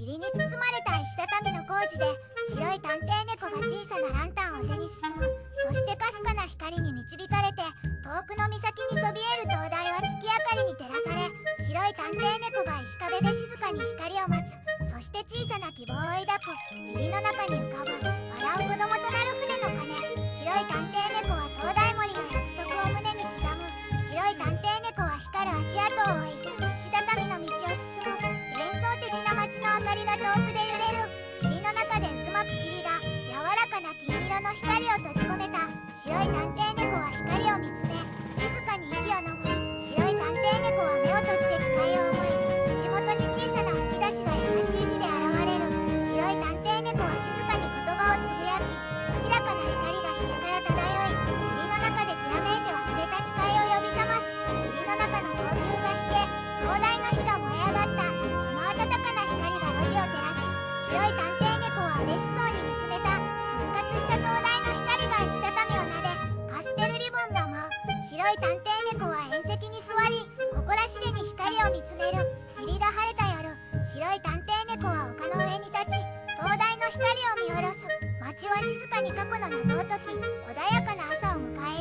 霧に包まれた石畳の工事で白い探偵猫が小さなランタンを手に進む。そしてかすかな光に導かれて遠くの岬にそびえる灯台は月明かりに照らされ、白い探偵猫が石壁で静かに光を待つ。そして小さな希望を抱く。霧の中に浮かぶ笑う子供となる船の鐘。白い探偵猫は灯台森の約束を胸に刻む。白い探偵猫は光る足跡を追い石畳の道を進む。幻想的な街の明かりが遠くで揺れる。霧の中で渦巻く霧が柔らかな金色の光を閉じ込めた。白い探偵猫は光を見つめ静かに息を飲む。白い探偵猫は目を閉じて誓いを思い、口元に小さな吹き出しが優しい字で現れる。白い探偵猫は静かに言葉をつぶやき、白かな光がひげから漂い、霧の中できらめいて忘れた誓いを呼び覚ます。霧の中の号泣が引け、灯台の火が燃え上がった。その暖かな光が路地を照らし、白い探偵猫は嬉しそうに見つめた。復活した灯台の光が石畳を撫で、パステルリボンが舞う。白い探偵猫は縁石に座り誇らしげに光を見つめる。霧が晴れた夜、白い探偵猫は丘の上に立ち灯台の光を見下ろす。街は静かに過去の謎を解き穏やかな朝を迎える。